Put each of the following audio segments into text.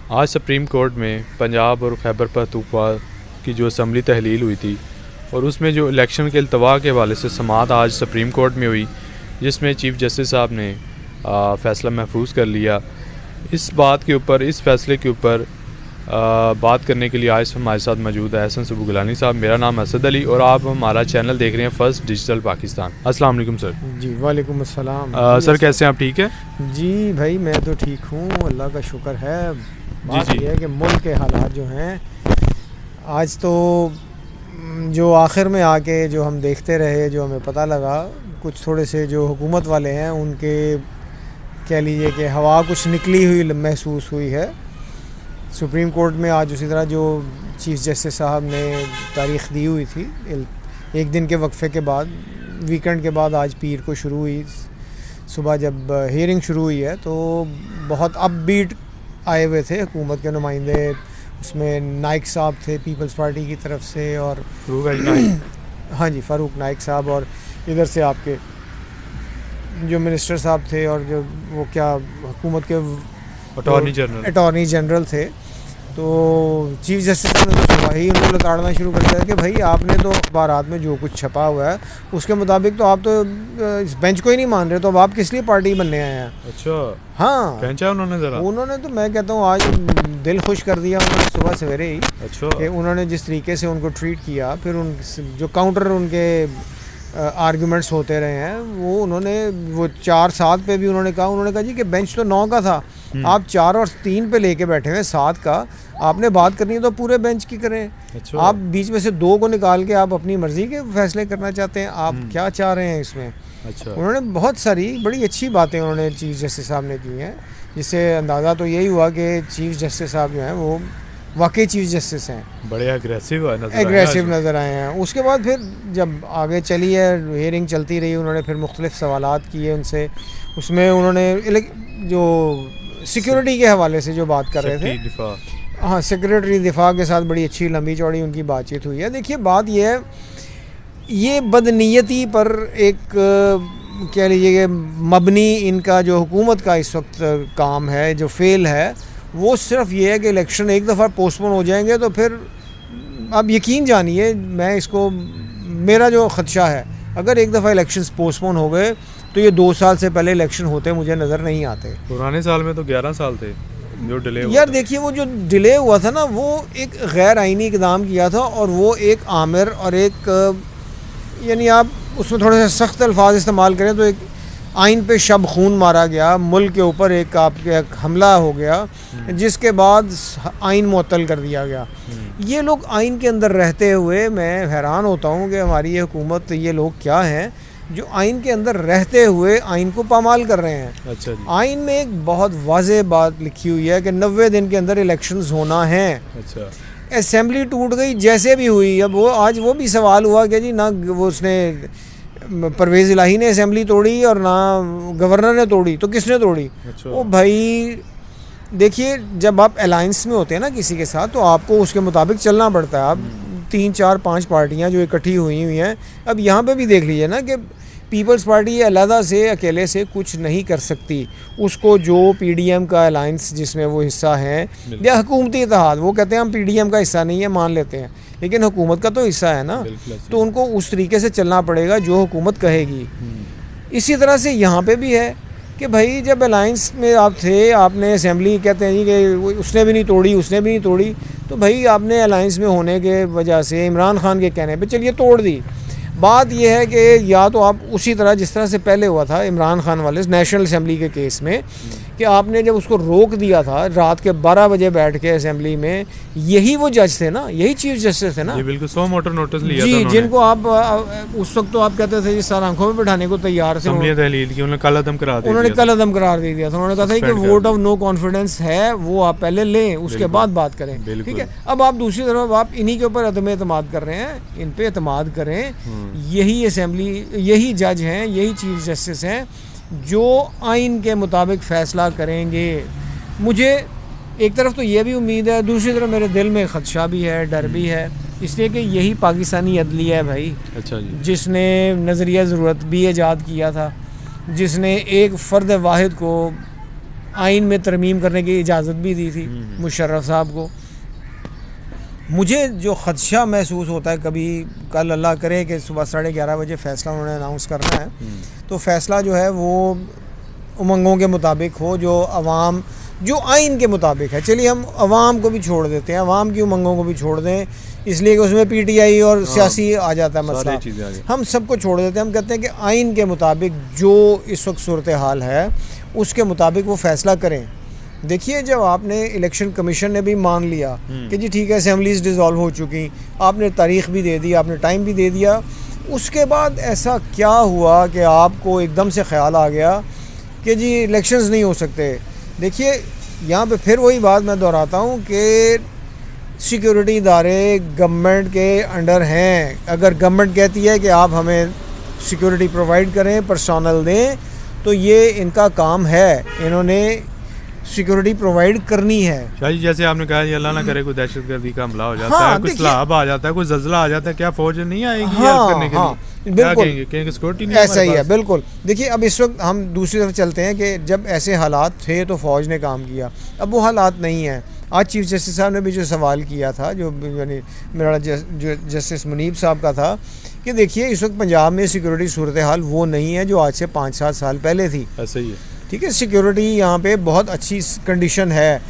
आज supreme court में पंजाब और खैबर पख्तूनख्वा की जो असम्बली तहलील हुई थी और उसमें जो इलेक्शन के अल्तवा के हवाले से समाअत आज सुप्रीम कोर्ट में हुई, जिसमें चीफ़ जस्टिस साहब ने फ़ैसला महफूज कर लिया। इस बात के ऊपर, इस फ़ैसले के ऊपर बात करने के लिए आज हमारे साथ मौजूद है हसन सुबू गिलानी साहब। मेरा नाम असद अली और आप हमारा चैनल देख रहे हैं फर्स्ट डिजिटल पाकिस्तान। अस्सलाम वालेकुम सर। जी वालेकुम अस्सलाम। सर कैसे हैं आप? ठीक है जी भाई, मैं तो ठीक हूँ, अल्लाह का शुक्र है। बात जी। यह है कि मुल्क के हालात जो हैं, आज तो जो आखिर में आके जो हम देखते रहे, जो हमें पता लगा, कुछ थोड़े से जो हुकूमत वाले हैं उनके कह लीजिए कि हवा कुछ निकली हुई महसूस हुई है सुप्रीम कोर्ट में। आज उसी तरह जो चीफ़ जस्टिस साहब ने तारीख़ दी हुई थी, एक दिन के वक्फे के बाद, वीकेंड के बाद आज पीर को शुरू हुई। सुबह जब हियरिंग शुरू हुई है तो बहुत अपबीट आए हुए थे हुकूमत के नुमाइंदे। उसमें नाइक साहब थे पीपल्स पार्टी की तरफ से, और हाँ जी, फ़ारूक नाइक साहब, और इधर से आपके जो मिनिस्टर साहब थे, और जो वो क्या हुकूमत के अटॉर्नी जनरल थे। तो चीफ़ जस्टिस ने तो सुबह ही उनको लताड़ना शुरू कर दिया कि भाई आपने तो अखबारात में जो कुछ छपा हुआ है उसके मुताबिक तो आप तो इस बेंच को ही नहीं मान रहे, तो अब आप किस लिए पार्टी बनने आए हैं? अच्छा, हाँ, पहचाना उन्होंने तो मैं कहता हूँ आज दिल खुश कर दिया उन्होंने सुबह सवेरे ही। अच्छा, कि उन्होंने जिस तरीके से उनको ट्रीट किया, फिर उन जो काउंटर उनके आर्गूमेंट्स होते रहे हैं, वो उन्होंने वो 4-7 पे भी उन्होंने कहा जी कि बेंच तो 9 का था, आप 4 और 3 पे लेके बैठे हुए 7 का। आपने बात करनी है तो पूरे बेंच की करें। अच्छा। आप बीच में से 2 को निकाल के आप अपनी मर्जी के फैसले करना चाहते हैं, आप क्या चाह रहे हैं इसमें? अच्छा। उन्होंने बहुत सारी बड़ी अच्छी बातें उन्होंने चीफ़ जस्टिस साहब ने की हैं, जिससे अंदाज़ा तो यही हुआ कि चीफ़ जस्टिस साहब जो हैं वो वाकई चीफ़ जस्टिस हैं, बड़े एग्रेसिव नज़र आए हैं। उसके बाद फिर जब आगे चली है, हियरिंग चलती रही, उन्होंने फिर मुख्तलिफ सवालात किए उनसे। उसमें उन्होंने जो सिक्योरिटी के हवाले से जो बात कर रहे थे, हाँ, सेक्रेटरी दिफा के साथ बड़ी अच्छी लंबी चौड़ी उनकी बातचीत हुई है। देखिए, बात यह है, ये बदनीयती पर एक कह लीजिए कि मबनी इनका जो हुकूमत का इस वक्त काम है, जो फेल है, वो सिर्फ ये है कि इलेक्शन एक दफ़ा पोस्टपोन हो जाएंगे तो फिर आप यकीन जानिए, मैं इसको, मेरा जो ख़दशा है, अगर एक दफ़ा इलेक्शंस पोस्टपोन हो गए तो ये 2 साल से पहले इलेक्शन होते मुझे नज़र नहीं आते। पुराने साल में तो 11 साल थे जो डिले हुआ। यार देखिए, वो जो डिले हुआ था ना, वो एक गैर आइनी इक़दाम किया था, और वो एक आमिर और एक, यानी आप उसमें थोड़े से सख्त अल्फाज इस्तेमाल करें तो एक आइन पे शब खून मारा गया, मुल्क के ऊपर एक आपके हमला हो गया, जिसके बाद आइन मुअत्तल कर दिया गया। ये लोग आइन के अंदर रहते हुए, मैं हैरान होता हूँ कि हमारी ये हुकूमत, ये लोग क्या हैं जो आइन के अंदर रहते हुए आइन को पामाल कर रहे हैं। अच्छा जी। आइन में एक बहुत वाज़ेह बात लिखी हुई है कि 90 दिन के अंदर इलेक्शंस होना है। अच्छा। असेंबली टूट गई जैसे भी हुई। अब वो आज वो भी सवाल हुआ कि जी ना वो उसने परवेज़ इलाही ने असेंबली तोड़ी और ना गवर्नर ने तोड़ी, तो किसने तोड़ी? अच्छा। वो भाई देखिए, जब आप अलायंस में होते हैं ना किसी के साथ, तो आपको उसके मुताबिक चलना पड़ता है। आप 3-4-5 पार्टियां जो इकट्ठी हुई हैं, अब यहाँ पे भी देख लीजिए ना कि पीपल्स पार्टी अलहदा से, अकेले से कुछ नहीं कर सकती। उसको जो पीडीएम का अलायंस जिसमें वो हिस्सा है, या हुकूमती इत्तेहाद, वो कहते हैं हम पीडीएम का हिस्सा नहीं है, मान लेते हैं, लेकिन हुकूमत का तो हिस्सा है ना, तो उनको उस तरीके से चलना पड़ेगा जो हुकूमत कहेगी। इसी तरह से यहाँ पे भी है कि भाई जब अलायंस में आप थे, आपने असेंबली, कहते हैं कि उसने भी नहीं तोड़ी, उसने भी नहीं तोड़ी, तो भाई आपने अलायंस में होने के वजह से इमरान खान के कहने पे चलिए तोड़ दी। बात यह है कि या तो आप उसी तरह जिस तरह से पहले हुआ था इमरान खान वाले नेशनल असेंबली के केस में, कि आपने जब उसको रोक दिया था रात के 12 बजे बैठ के असेंबली में, यही वो जज थे ना, यही चीफ जस्टिस थे ना, ये बिल्कुल 100 मोटर नोटिस लिया जी, था जिनको आप उस वक्त तो आप कहते थे जिस तरह आंखों में बैठाने को तैयार थे, उन्होंने कल अदम करार दे दिया था। उन्होंने कहा था कि वोट ऑफ नो कॉन्फिडेंस है, वो आप पहले लें, उसके बाद बात करें, ठीक है। अब आप दूसरी तरफ आप इन्हीं के ऊपर अदम एतमाद कर रहे हैं, इन पे एतमाद करें। यही असेंबली, यही जज हैं, यही चीफ जस्टिस हैं जो आइन के मुताबिक फ़ैसला करेंगे। मुझे एक तरफ तो ये भी उम्मीद है, दूसरी तरफ मेरे दिल में ख़दशा भी है, डर भी है, इसलिए कि यही पाकिस्तानी अदलिया है भाई। अच्छा जी। जिसने नज़रिया ज़रूरत भी ईजाद किया था, जिसने एक फ़र्द वाहिद को आइन में तरमीम करने की इजाज़त भी दी थी मुशर्रफ साहब को। मुझे जो ख़दशा महसूस होता है कभी, कल अल्लाह करे कि सुबह 11:30 बजे फ़ैसला उन्होंने अनाउंस करना है, तो फ़ैसला जो है वो उमंगों के मुताबिक हो, जो अवाम, जो आइन के मुताबिक है। चलिए हम अवाम को भी छोड़ देते हैं, अवाम की उमंगों को भी छोड़ दें, इसलिए कि उसमें पीटीआई और सियासी आ जाता है मसला, हम सबको छोड़ देते हैं। हम कहते हैं कि आइन के मुताबिक जो इस वक्त सूरत हाल है उसके मुताबिक वो फ़ैसला करें। देखिए, जब आपने इलेक्शन कमीशन ने भी मान लिया कि जी ठीक है असेंबलीज डिज़ोल्व हो चुकी, आपने तारीख़ भी दे दी, आपने टाइम भी दे दिया, उसके बाद ऐसा क्या हुआ कि आपको एकदम से ख्याल आ गया कि जी इलेक्शंस नहीं हो सकते। देखिए, यहाँ पे फिर वही बात मैं दोहराता हूँ कि सिक्योरिटी इदारे गवर्नमेंट के अंडर हैं। अगर गवर्नमेंट कहती है कि आप हमें सिक्योरिटी प्रोवाइड करें, पर्सोनल दें, तो ये इनका काम है, इन्होंने सिक्योरिटी प्रोवाइड करनी है। शाही जैसे आपने कहा, अल्लाह ना करे कोई दहशतगर्दी का हमला हो जाता है, कोई सैलाब आ जाता है, कोई ज़ल्ज़ला आ जाता है, क्या फौज नहीं आएगी हेल्प करने के लिए? बिल्कुल, कहेंगे सिक्योरिटी नहीं, ऐसा ही है। बिल्कुल, देखिए अब इस वक्त हम दूसरी तरफ चलते हैं कि जब ऐसे हालात थे तो फ़ौज ने काम किया, अब वो हालात नहीं हैं। आज चीफ जस्टिस साहब ने भी जो सवाल किया था, जो यानी मेरा जो जस्टिस मुनीब साहब का था, कि देखिए इस वक्त पंजाब में सिक्योरिटी सूरत हाल वो नहीं है जो आज से 5-7 साल पहले थी। ऐसा ही है, ठीक है, सिक्योरिटी यहाँ पे बहुत अच्छी कंडीशन है।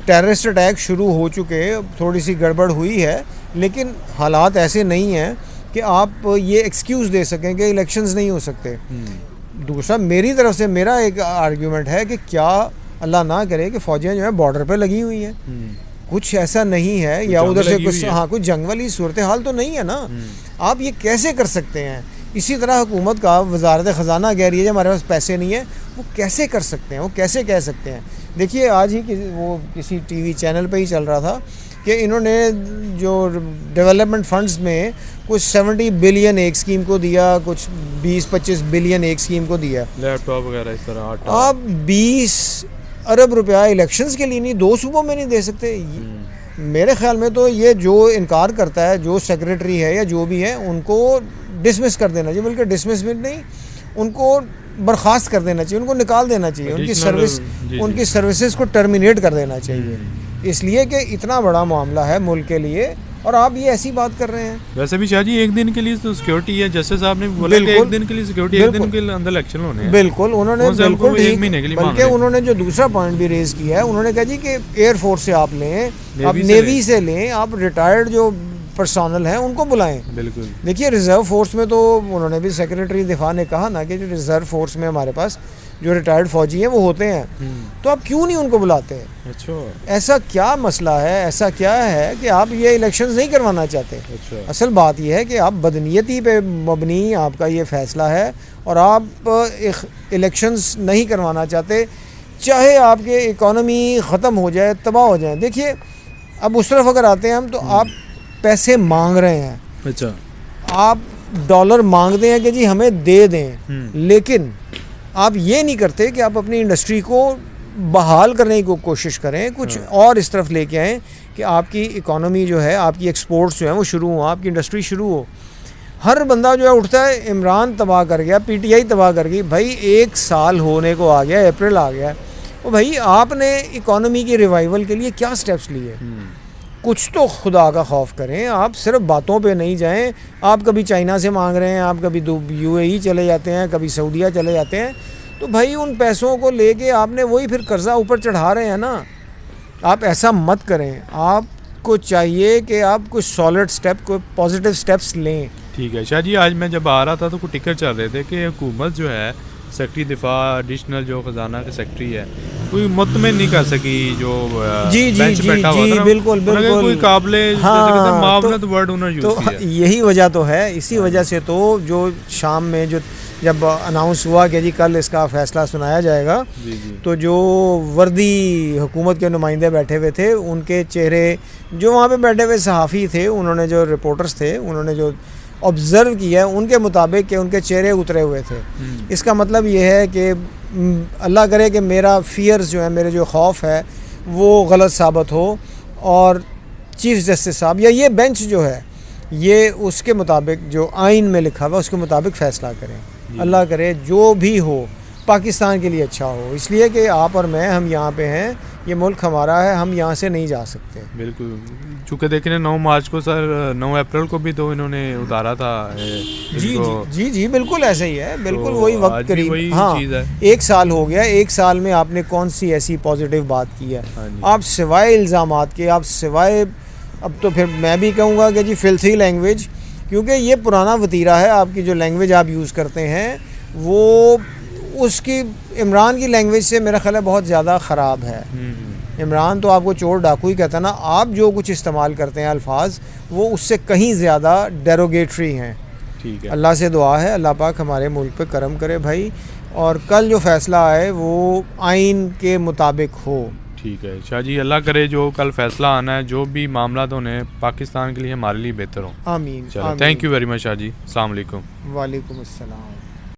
टेररिस्ट अटैक शुरू हो चुके, थोड़ी सी गड़बड़ हुई है, लेकिन हालात ऐसे नहीं हैं कि आप ये एक्सक्यूज़ दे सकें कि इलेक्शंस नहीं हो सकते। दूसरा, मेरी तरफ से मेरा एक आर्ग्यूमेंट है कि क्या अल्लाह ना करे कि फ़ौजियाँ जो है बॉर्डर पे लगी हुई हैं, कुछ ऐसा नहीं है, या उधर से कुछ कुछ जंग वाली सूरत हाल तो नहीं है ना। आप ये कैसे कर सकते हैं? इसी तरह हुकूमत का वजारत ख़जाना कह रही है कि हमारे पास पैसे नहीं है, वो कैसे कर सकते हैं, वो कैसे कह सकते हैं? देखिए, आज ही किसी टीवी चैनल पे ही चल रहा था कि इन्होंने जो डेवलपमेंट फंड्स में कुछ 70 बिलियन एक स्कीम को दिया, कुछ 20-25 बिलियन एक स्कीम को दिया, लैपटॉप वगैरह इस तरह। आप 20 अरब रुपया इलेक्शंस के लिए नहीं, 2 सूबों में नहीं दे सकते। मेरे ख्याल में तो ये जो इनकार करता है, जो सेक्रेटरी है या जो भी है, उनको डिसमिस कर देना चाहिए, बल्कि डिसमिस भी नहीं, उनको बर्खास्त कर देना चाहिए, उनको निकाल देना चाहिए, उनकी सर्विसेज को टर्मिनेट कर देना चाहिए, इसलिए कि इतना बड़ा मामला है मुल्क के लिए और आप ये ऐसी बात कर रहे हैं। वैसे भी शाह जी, एक दिन के लिए तो सिक्योरिटी है, जैसे साहब ने बोला कि एक दिन के लिए सिक्योरिटी, एक दिन के अंदर इलेक्शन होने हैं। बिल्कुल, उन्होंने बिल्कुल एक महीने के लिए, बल्कि उन्होंने जो दूसरा पॉइंट भी रेज किया है, उन्होंने कहा जी कि एयरफोर्स से आप लें, आप नेवी से लें, आप रिटायर्ड जो पर्सोनल हैं उनको बुलाएं। बिल्कुल, देखिए रिजर्व फोर्स में तो उन्होंने भी, सेक्रेटरी दिफा ने कहा ना कि जो रिजर्व फोर्स में हमारे पास जो रिटायर्ड फौजी हैं वो होते हैं, तो आप क्यों नहीं उनको बुलाते? अच्छा, ऐसा क्या मसला है, ऐसा क्या है कि आप ये इलेक्शंस नहीं करवाना चाहते? अच्छा, असल बात यह है कि आप बदनीयती पे मबनी आपका ये फ़ैसला है और आप इलेक्शंस नहीं करवाना चाहते, चाहे आपके इकॉनमी ख़त्म हो जाए, तबाह हो जाए। देखिए, अब उस तरफ अगर आते हैं हम, तो आप पैसे मांग रहे हैं, अच्छा, आप डॉलर मांगते हैं कि जी हमें दे दें, लेकिन आप ये नहीं करते कि आप अपनी इंडस्ट्री को बहाल करने की कोशिश करें, कुछ और इस तरफ लेके आएँ कि आपकी इकॉनमी जो है, आपकी एक्सपोर्ट्स जो हैं वो शुरू हो, आपकी इंडस्ट्री शुरू हो। हर बंदा जो है उठता है, इमरान तबाह कर गया, पीटीआई तबाह कर गई, भाई 1 साल होने को आ गया, अप्रैल आ गया, तो भाई आपने इकॉनमी की रिवाइवल के लिए क्या स्टेप्स लिए? कुछ तो खुदा का खौफ करें, आप सिर्फ बातों पे नहीं जाएं। आप कभी चाइना से मांग रहे हैं, आप कभी यूएई चले जाते हैं, कभी सऊदीया चले जाते हैं, तो भाई उन पैसों को लेके आपने वही फिर कर्जा ऊपर चढ़ा रहे हैं ना। आप ऐसा मत करें, आपको चाहिए कि आप कुछ सॉलिड स्टेप, कोई पॉजिटिव स्टेप्स लें। ठीक है शाह जी, आज मैं जब आ रहा था तो कुछ टिकर चल रहे थे कि हुकूमत जो है, सेक्रेटरी दिफा एडिशनल जो खजाना के सेक्रेटरी है, कोई मुतमिन नहीं कर सकी जो बेंच बैठा हुआ था, बिल्कुल बिल्कुल, कोई काबिले मावनत वर्ड उन्होंने यूज़ किया। यही वजह तो है, इसी वजह से तो जो शाम में जो जब अनाउंस हुआ कि जी कल इसका फ़ैसला सुनाया जाएगा, तो जो वर्दी हुकूमत के नुमाइंदे बैठे हुए थे, उनके चेहरे, जो वहाँ पे बैठे हुए सहाफ़ी थे, उन्होंने जो रिपोर्टर्स थे, उन्होंने जो ऑब्ज़र्व किया, उनके मुताबिक कि उनके चेहरे उतरे हुए थे। इसका मतलब ये है कि अल्लाह करे कि मेरा फ़ियर्स जो है, मेरे जो खौफ है वो गलत साबित हो और चीफ़ जस्टिस साहब या ये बेंच जो है ये उसके मुताबिक जो आइन में लिखा हुआ उसके मुताबिक फ़ैसला करें। अल्लाह करे जो भी हो, पाकिस्तान के लिए अच्छा हो, इसलिए कि आप और मैं हम यहाँ पे हैं, ये मुल्क हमारा है, हम यहाँ से नहीं जा सकते। बिल्कुल, चूँकि देखें 9 मार्च को सर 9 अप्रैल को भी तो इन्होंने उतारा था जी जी जी बिल्कुल ऐसे ही है, बिल्कुल तो वही वक्त करीब। हाँ, चीज़ है। 1 साल हो गया, 1 साल में आपने कौन सी ऐसी पॉजिटिव बात की है? आप सिवाय इल्ज़ामात के, आप सिवाय, अब तो फिर मैं भी कहूँगा कि जी फिल्थी लैंग्वेज, क्योंकि ये पुराना वतीरा है, आपकी जो लैंग्वेज आप यूज़ करते हैं वो उसकी इमरान की लैंग्वेज से मेरा ख्याल है बहुत ज़्यादा ख़राब है। इमरान तो आपको चोर डाकू ही कहता ना, आप जो कुछ इस्तेमाल करते हैं अल्फाज वो उससे कहीं ज़्यादा डेरोगेटरी हैं। ठीक है, अल्लाह से दुआ है अल्लाह पाक हमारे मुल्क पे करम करे भाई, और कल जो फ़ैसला आए वो आइन के मुताबिक हो। ठीक है शाह जी, अल्लाह करे जो कल फैसला आना है, जो भी मामला तो उन्हें पाकिस्तान के लिए हमारे लिए बेहतर हो। आमीन। चलो, thank you very much Shah ji, अस्सलाम वालेकुम। वालेकुम अस्सलाम।